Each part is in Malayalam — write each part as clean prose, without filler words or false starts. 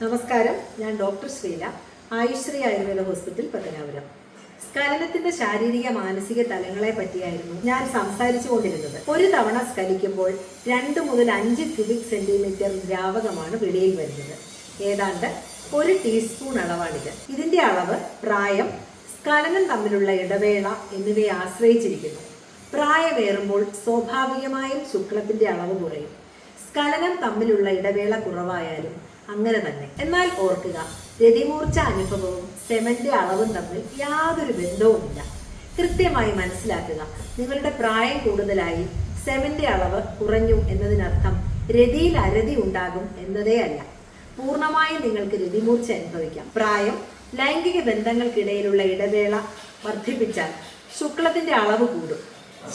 നമസ്കാരം, ഞാൻ ഡോക്ടർ ശ്രീല, ആയുശ്രീ ആയുർവേദ ഹോസ്പിറ്റൽ പത്തനാപുരം. സ്ഖലനത്തിന്റെ ശാരീരിക മാനസിക തലങ്ങളെ പറ്റിയായിരുന്നു ഞാൻ സംസാരിച്ചു കൊണ്ടിരുന്നത്. ഒരു തവണ സ്ഖലിക്കുമ്പോൾ 2 മുതൽ 5 ക്യൂബിക് സെന്റിമീറ്റർ ദ്രാവകമാണ് വെളിയിൽ വരുന്നത്. ഏതാണ്ട് 1 ടീസ്പൂൺ അളവാണിത്. ഇതിന്റെ അളവ് പ്രായം, സ്ഖലനം തമ്മിലുള്ള ഇടവേള എന്നിവയെ ആശ്രയിച്ചിരിക്കുന്നു. പ്രായമേറുമ്പോൾ സ്വാഭാവികമായും ശുക്ലത്തിന്റെ അളവ് കുറയും. സ്ഖലനം തമ്മിലുള്ള ഇടവേള കുറവായാലും അങ്ങനെ തന്നെ. എന്നാൽ ഓർക്കുക, രതിമൂർച്ച അനുഭവവും സെമന്റെ അളവും തമ്മിൽ യാതൊരു ബന്ധവുമില്ല. കൃത്യമായി മനസ്സിലാക്കുക. നിങ്ങളുടെ പ്രായം കൂടുതലായി സെമന്റെ അളവ് കുറഞ്ഞു എന്നതിനർത്ഥം രതിയിൽ അരതി ഉണ്ടാകും എന്നതേ അല്ല. പൂർണ്ണമായും നിങ്ങൾക്ക് രതിമൂർച്ച അനുഭവിക്കാം. പ്രായം, ലൈംഗിക ബന്ധങ്ങൾക്കിടയിലുള്ള ഇടവേള വർദ്ധിപ്പിച്ചാൽ ശുക്ലത്തിന്റെ അളവ് കൂടും.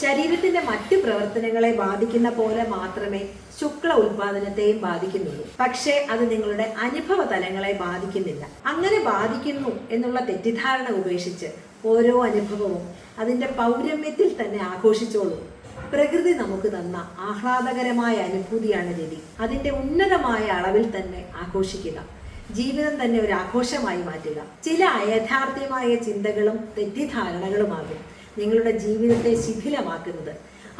ശരീരത്തിന്റെ മറ്റു പ്രവർത്തനങ്ങളെ ബാധിക്കുന്ന പോലെ മാത്രമേ ശുക്ല ഉൽപാദനത്തെയും ബാധിക്കുന്നുള്ളൂ. പക്ഷേ അത് നിങ്ങളുടെ അനുഭവ തലങ്ങളെ ബാധിക്കുന്നില്ല. അങ്ങനെ ബാധിക്കുന്നു എന്നുള്ള തെറ്റിദ്ധാരണ ഉപേക്ഷിച്ച് ഓരോ അനുഭവവും അതിന്റെ പൗരമ്യത്തിൽ തന്നെ ആഘോഷിച്ചോളൂ. പ്രകൃതി നമുക്ക് തന്ന ആഹ്ലാദകരമായ അനുഭൂതിയാണ് രതി. അതിന്റെ ഉന്നതമായ അളവിൽ തന്നെ ആഘോഷിക്കുക. ജീവിതം തന്നെ ഒരു ആഘോഷമായി മാറ്റുക. ചില അയഥാർത്ഥ്യമായ ചിന്തകളും തെറ്റിദ്ധാരണകളുമാകും നിങ്ങളുടെ ജീവിതത്തെ ശിഥിലമാക്കുന്നത്.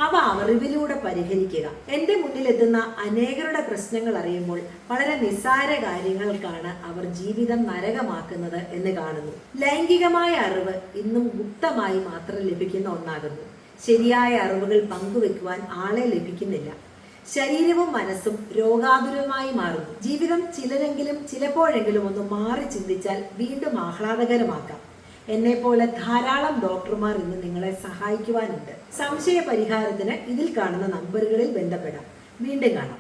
അവ അറിവിലൂടെ പരിഹരിക്കുക. എൻ്റെ മുന്നിലെത്തുന്ന അനേകരുടെ പ്രശ്നങ്ങൾ അറിയുമ്പോൾ വളരെ നിസ്സാര കാര്യങ്ങൾക്കാണ് അവർ ജീവിതം നരകമാക്കുന്നത് എന്ന് കാണുന്നു. ലൈംഗികമായ അറിവ് ഇന്നും ഗുപ്തമായി മാത്രം ലഭിക്കുന്ന ഒന്നാകുന്നു. ശരിയായ അറിവുകൾ പങ്കുവെക്കുവാൻ ആളെ ലഭിക്കുന്നില്ല. ശരീരവും മനസ്സും രോഗാതുരമായി മാറുന്നു. ജീവിതം ചിലപ്പോഴെങ്കിലും ഒന്ന് മാറി ചിന്തിച്ചാൽ വീണ്ടും ആഹ്ലാദകരമാക്കാം. എന്നെപ്പോലെ ധാരാളം ഡോക്ടർമാർ ഇന്ന് നിങ്ങളെ സഹായിക്കുവാനുണ്ട്. സംശയ പരിഹാരത്തിന് ഇതിൽ കാണുന്ന നമ്പറുകളിൽ ബന്ധപ്പെടാം. വീണ്ടും കാണാം.